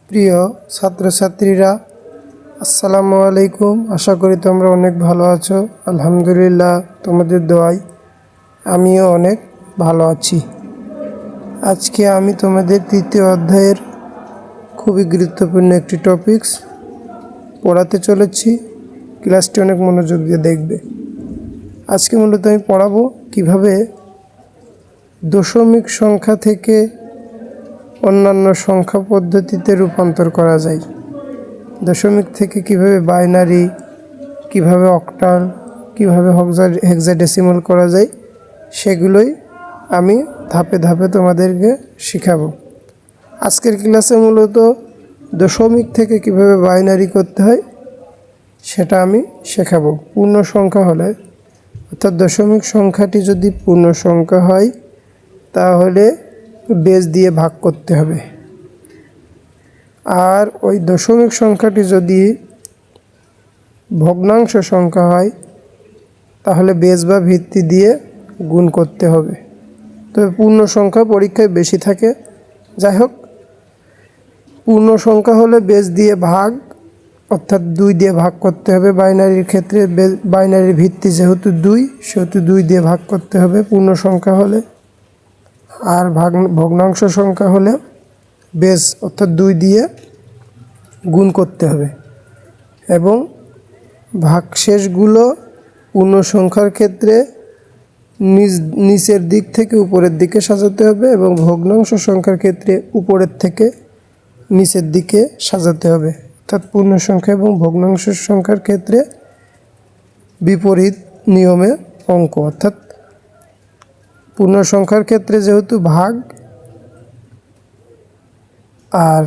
প্রিয় ছাত্রছাত্রীরা, আসসালামু আলাইকুম। আশা করি তোমরা অনেক ভালো আছো। আলহামদুলিল্লাহ, তোমাদের দোয়ায় আমিও অনেক ভালো আছি। আজকে আমি তোমাদের তৃতীয় অধ্যায়ের খুবই গুরুত্বপূর্ণ একটি টপিকস পড়াতে চলেছি। ক্লাসটি অনেক মনোযোগ দিয়ে দেখবে। আজকে মূলত আমি পড়াবো কিভাবে দশমিক সংখ্যা থেকে অন্যান্য সংখ্যা পদ্ধতিতে রূপান্তর করা যায়। দশমিক থেকে কিভাবে বাইনারি, কিভাবে অক্টাল, কিভাবে হেক্সাডেসিমাল করা যায়, সেগুলোই আমি ধাপে ধাপে তোমাদেরকে শেখাবো। আজকের ক্লাসে মূলত দশমিক থেকে কিভাবে বাইনারি করতে হয় সেটা আমি শেখাবো। পূর্ণ সংখ্যা হলে, অর্থাৎ দশমিক সংখ্যাটি যদি পূর্ণ সংখ্যা হয় তাহলে বেস দিয়ে ভাগ করতে হবে। আর ওই দশমিক সংখ্যাটি যদি ভগ্নাংশ সংখ্যা হয় তাহলে বেস বা ভিত্তি দিয়ে গুণ করতে হবে। তবে পূর্ণ সংখ্যা পরীক্ষায় বেশি থাকে। যাই হোক, পূর্ণ সংখ্যা হলে বেস দিয়ে ভাগ, অর্থাৎ 2 দিয়ে ভাগ করতে হবে। বাইনারির ক্ষেত্রে বাইনারির ভিত্তি যেহেতু 2, সেহেতু 2 দিয়ে ভাগ করতে হবে পূর্ণ সংখ্যা হলে। আর ভগ্নাংশ সংখ্যা হলে বেস অর্থাৎ 2 দিয়ে গুণ করতে হবে। এবং ভাগশেষগুলো পূর্ণ সংখ্যার ক্ষেত্রে নিচের দিক থেকে উপরের দিকে সাজাতে হবে এবং ভগ্নাংশ সংখ্যার ক্ষেত্রে উপরের থেকে নিচের দিকে সাজাতে হবে। অর্থাৎ পূর্ণ সংখ্যা এবং ভগ্নাংশ সংখ্যার ক্ষেত্রে বিপরীত নিয়মে অঙ্ক। অর্থাৎ পূর্ণ সংখ্যার ক্ষেত্রে যেহেতু ভাগ আর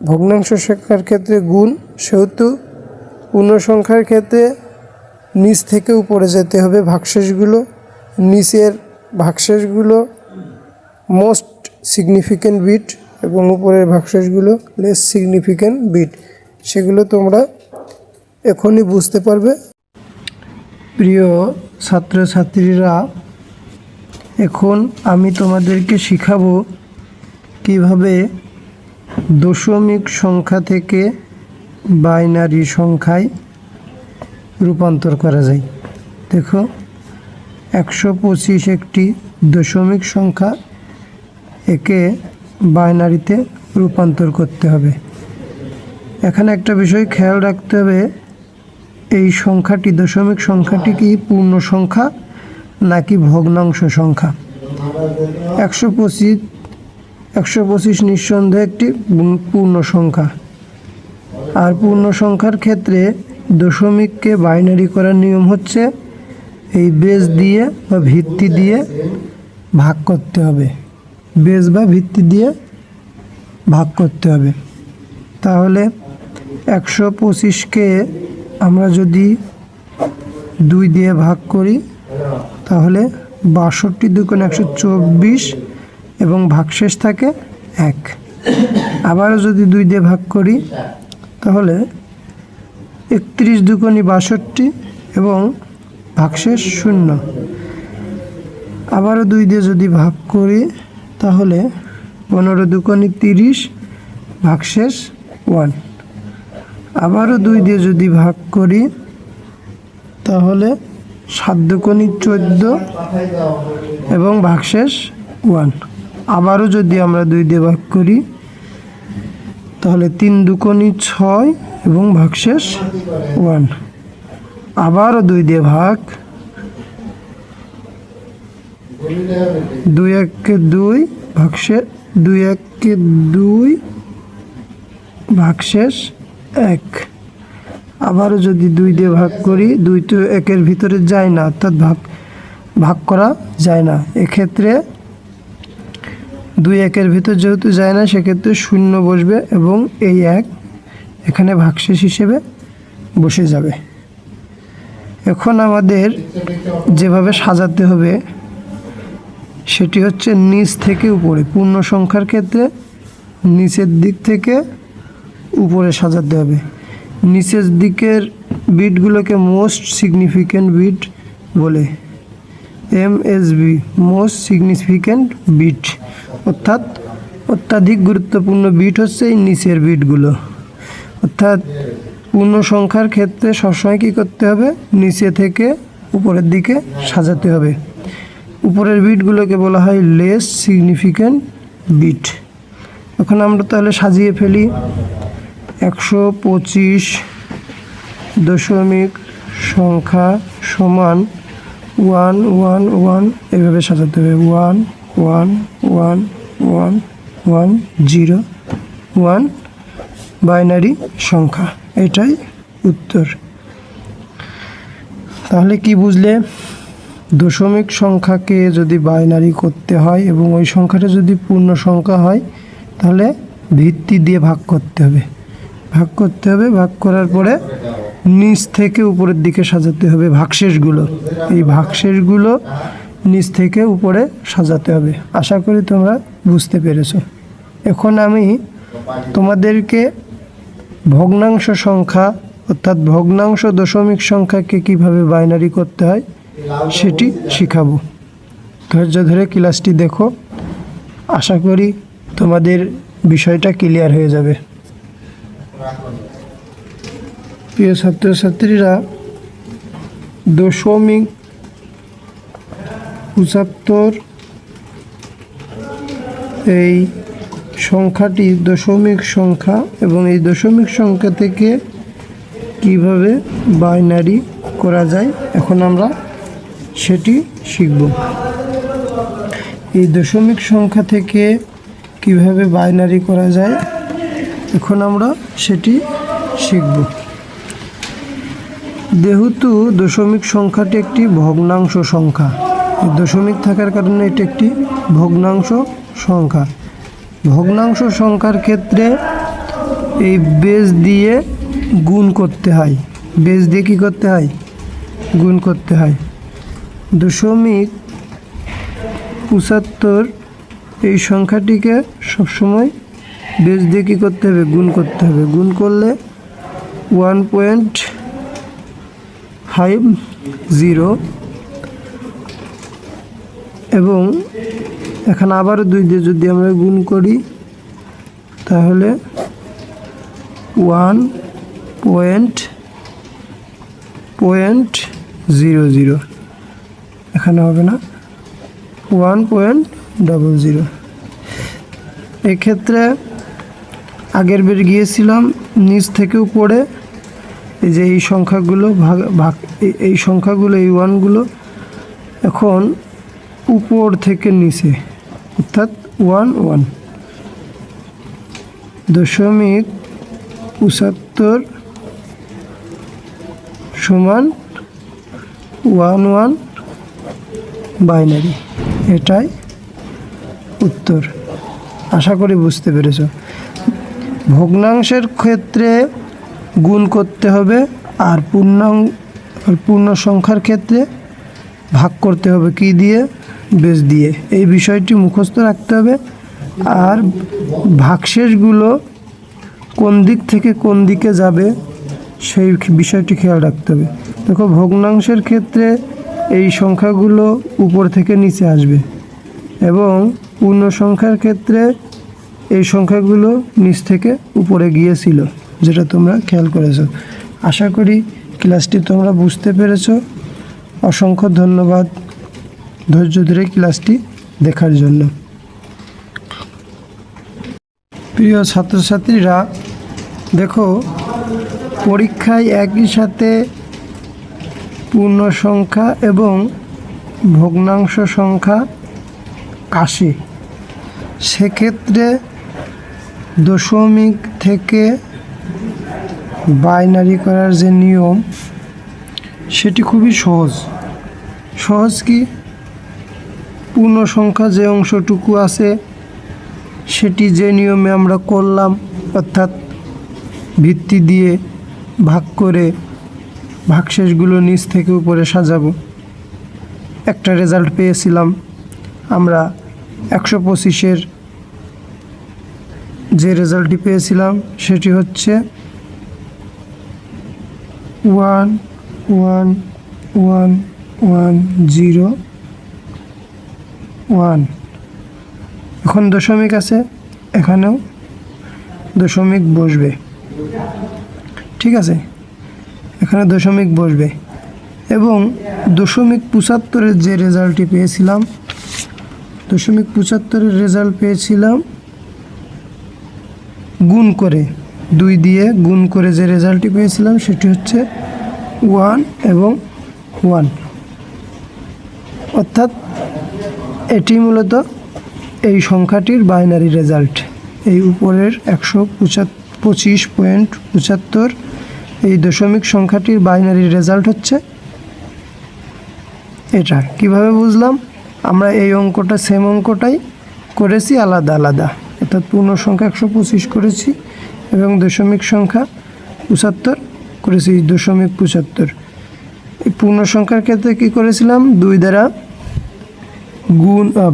ভগ্নাংশ সংখ্যার ক্ষেত্রে গুণ, সেহেতু পূর্ণ সংখ্যার ক্ষেত্রে নিচ থেকে উপরে যেতে হবে ভাগশেষগুলো। নিচের ভাগশেষগুলো মোস্ট সিগনিফিক্যান্ট বিট এবং উপরের ভাগশেষগুলো লেস সিগনিফিক্যান্ট বিট। সেগুলো তোমরা এখনই বুঝতে পারবে। প্রিয় ছাত্রছাত্রীরা, এখন আমি তোমাদেরকে শেখাবো কিভাবে দশমিক সংখ্যা থেকে বাইনারি সংখ্যায় রূপান্তর করা যায়। দেখো, 125 একটি দশমিক সংখ্যা, একে বাইনারিতে রূপান্তর করতে হবে। এখানে একটা বিষয় খেয়াল রাখতে হবে, এই সংখ্যাটি, দশমিক সংখ্যাটি কি পূর্ণ সংখ্যা নাকি ভগ্নাংশ সংখ্যা। 125 নিঃসন্দেহে একটি পূর্ণ সংখ্যা। আর পূর্ণ সংখ্যার ক্ষেত্রে দশমিককে বাইনারি করার নিয়ম হচ্ছে এই বেস দিয়ে বা ভিত্তি দিয়ে ভাগ করতে হবে। বেস বা ভিত্তি দিয়ে ভাগ করতে হবে। তাহলে 125কে আমরা যদি 2 দিয়ে ভাগ করি তাহলে 62 দুগুণ 124 এবং ভাগশেষ থাকে 1। আবারও যদি 2 দিয়ে ভাগ করি তাহলে 31 দুগুণী 62 এবং ভাগশেষ 0। আবারও 2 দিয়ে যদি ভাগ করি তাহলে 15 দুগুণী 30, ভাগশেষ 1। আবারও 2 দিয়ে যদি ভাগ করি তাহলে 7 দুগুণী 14 এবং ভাগশেষ 1। আবারও যদি আমরা 2 দিয়ে ভাগ করি তাহলে 3 দুগুণী 6 এবং ভাগশেষ 1। আবারও 2 দিয়ে ভাগ, 2 1 2 ভাগশেষ 2 1 2 ভাগশেষ 1। আবারও যদি 2 দিয়ে ভাগ করি, 2 তো 1-এর ভিতরে যায় না, অর্থাৎ ভাগ করা যায় না। এক্ষেত্রে 2 1-এর ভিতর যেহেতু যায় না, সেক্ষেত্রে 0 বসবে এবং এই 1 এখানে ভাগশেষ হিসেবে বসে যাবে। এখন আমাদের যেভাবে সাজাতে হবে সেটি হচ্ছে নিচ থেকে উপরে। পূর্ণ সংখ্যার ক্ষেত্রে নিচের দিক থেকে উপরে সাজাতে হবে। নিচের দিকের বিটগুলোকে মোস্ট সিগনিফিক্যান্ট বিট বলে, MSB মোস্ট সিগনিফিক্যান্ট বিট। অর্থাৎ অত্যাধিক গুরুত্বপূর্ণ বিট হচ্ছে এই নিচের বিটগুলো, অর্থাৎ পূর্ণ সংখ্যার ক্ষেত্রে সবসময় কী করতে হবে, নিচে থেকে উপরের দিকে সাজাতে হবে। উপরের বিটগুলোকে বলা হয় লেস সিগনিফিক্যান্ট বিট। এখন আমরা তাহলে সাজিয়ে ফেলি। 125 সংখ্যা সমান 1 1 1, এভাবে সাজাতে হবে। 1 1 1 1 1 0 1 বাইনারি সংখ্যা, এটাই উত্তর। তাহলে কি বুঝলে? দশমিক সংখ্যাকে যদি বাইনারি করতে হয় এবং ওই সংখ্যাটা যদি পূর্ণ সংখ্যা হয় তাহলে ভিত্তি দিয়ে ভাগ করতে হবে। ভাগ করার পরে নিচ থেকে উপরের দিকে সাজাতে হবে ভাগশেষগুলো। এই ভাগশেষগুলো নিচ থেকে উপরে সাজাতে হবে। আশা করি তোমরা বুঝতে পেরেছো। এখন আমি তোমাদেরকে ভগ্নাংশ সংখ্যা অর্থাৎ ভগ্নাংশ দশমিক সংখ্যাকে কিভাবে বাইনারি করতে হয় সেটি শিখাবো। ধৈর্য ধরে ক্লাসটি দেখো, আশা করি তোমাদের বিষয়টা ক্লিয়ার হয়ে যাবে। প্রিয় ছাত্রছাত্রীরা, 0.75 এই সংখ্যাটি দশমিক সংখ্যা এবং এই দশমিক সংখ্যা থেকে কিভাবে বাইনারি করা যায় এখন আমরা সেটি শিখব। এই দশমিক সংখ্যা থেকে কিভাবে বাইনারি করা যায় এখন আমরা সেটি শিখব। যেহেতু দশমিক সংখ্যাটি একটি ভগ্নাংশ সংখ্যা, এই দশমিক থাকার কারণে এটি একটি ভগ্নাংশ সংখ্যা। ভগ্নাংশ সংখ্যার ক্ষেত্রে এই বেস দিয়ে গুণ করতে হয়। বেস দিয়ে কী করতে হয়? গুণ করতে হয়। 0.75 এই সংখ্যাটিকে সবসময় বেস দিয়ে কী করতে হবে? গুণ করতে হবে। গুণ করলে 1.50 এবং এখানে আবারও 2 দিয়ে যদি আমরা গুণ করি তাহলে 1.00, এখানে হবে না, 1.00। এক্ষেত্রে আগের বার গিয়েছিলাম নিচ থেকে উপরে, এই যে এই সংখ্যাগুলো এই সংখ্যাগুলো এই ওয়ানগুলো এখন উপর থেকে নিচে, অর্থাৎ 1 1। 0.75 সমান 1 1 বাইনারি, এটাই উত্তর। আশা করি বুঝতে পেরেছ। ভগ্নাংশের ক্ষেত্রে গুণ করতে হবে আর পূর্ণ সংখ্যার ক্ষেত্রে ভাগ করতে হবে কি দিয়ে? বেস দিয়ে। এই বিষয়টি মুখস্থ রাখতে হবে। আর ভাগশেষগুলো কোন দিক থেকে কোন দিকে যাবে সেই বিষয়টি খেয়াল রাখতে হবে। দেখো, ভগ্নাংশের ক্ষেত্রে এই সংখ্যাগুলো উপর থেকে নিচে আসবে এবং পূর্ণ সংখ্যার ক্ষেত্রে এই সংখ্যাগুলো নিচ থেকে উপরে গিয়েছিল, যেটা তোমরা খেয়াল করেছো। আশা করি ক্লাসটি তোমরা বুঝতে পেরেছো। অসংখ্য ধন্যবাদ ধৈর্য ধরে ক্লাসটি দেখার জন্য। প্রিয় ছাত্রছাত্রীরা, দেখো, পরীক্ষায় একই সাথে পূর্ণ সংখ্যা এবং ভগ্নাংশ সংখ্যা আসে। সেক্ষেত্রে দশমিক থেকে বাইনারি করার যে নিয়ম সেটি খুবই সহজ। সহজ কি? পূর্ণ সংখ্যা যে অংশটুকু আছে সেটি যে নিয়মে আমরা করলাম, অর্থাৎ ভিত্তি দিয়ে ভাগ করে ভাগশেষগুলো নিচ থেকে উপরে সাজাবো। একটা রেজাল্ট পেয়েছিলাম আমরা 125-এর যে রেজাল্টটি পেয়েছিলাম সেটি হচ্ছে 1 1 1 1 0 1। এখন দশমিক আছে, এখানেও দশমিক বসবে, ঠিক আছে, এখানে দশমিক বসবে। এবং 0.75-এর যে রেজাল্টটি পেয়েছিলাম, 0.75-এর রেজাল্ট পেয়েছিলাম গুণ করে, 2 দিয়ে গুণ করে যে রেজাল্টটি পেয়েছিলাম সেটি হচ্ছে 1 এবং 1, অর্থাৎ এটি মূলত এই সংখ্যাটির বাইনারি রেজাল্ট। এই উপরের 125.75 এই দশমিক সংখ্যাটির বাইনারি রেজাল্ট হচ্ছে এটা। কিভাবে বুঝলাম? আমরা এই অঙ্কটা সেম অঙ্কটাই করেছি আলাদা আলাদা, অর্থাৎ পূর্ণ সংখ্যা 125 করেছি এবং দশমিক সংখ্যা 75 করেছি, 0.75। এই পূর্ণ সংখ্যার ক্ষেত্রে কী করেছিলাম? 2 দ্বারা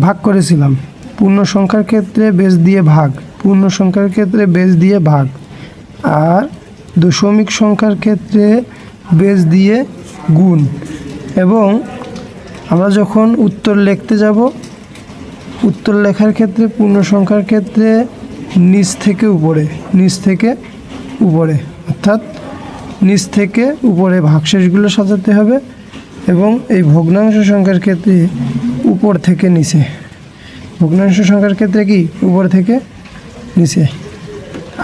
ভাগ করেছিলাম। পূর্ণ সংখ্যার ক্ষেত্রে বেস দিয়ে ভাগ, পূর্ণ সংখ্যার ক্ষেত্রে বেস দিয়ে ভাগ, আর দশমিক সংখ্যার ক্ষেত্রে বেস দিয়ে গুণ। এবং আমরা যখন উত্তর লিখতে যাব, উত্তর লেখার ক্ষেত্রে পূর্ণ সংখ্যার ক্ষেত্রে নিচ থেকে উপরে, নিচ থেকে উপরে, অর্থাৎ নিচ থেকে উপরে ভাগশেষগুলো সাজাতে হবে। এবং এই ভগ্নাংশ সংখ্যার ক্ষেত্রে উপর থেকে নিচে, ভগ্নাংশ সংখ্যার ক্ষেত্রে কি উপর থেকে নিচে।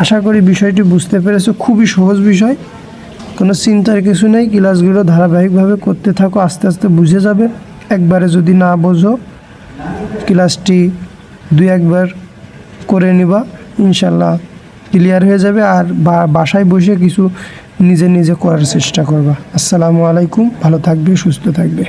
আশা করি বিষয়টি বুঝতে পেরেছো। খুবই সহজ বিষয়, কোনো চিন্তার কিছু নেই। ক্লাসগুলো ধারাবাহিকভাবে করতে থাকো, আস্তে আস্তে বুঝে যাবে। একবারে যদি না বোঝো, ক্লাসটি 2-1বার করে নিবা, ইনশাল্লাহ ক্লিয়ার হয়ে যাবে। আর বাসায় বসে কিছু নিজে নিজে করার চেষ্টা করবা। আসসালামু আলাইকুম, ভালো থাকবে, সুস্থ থাকবে।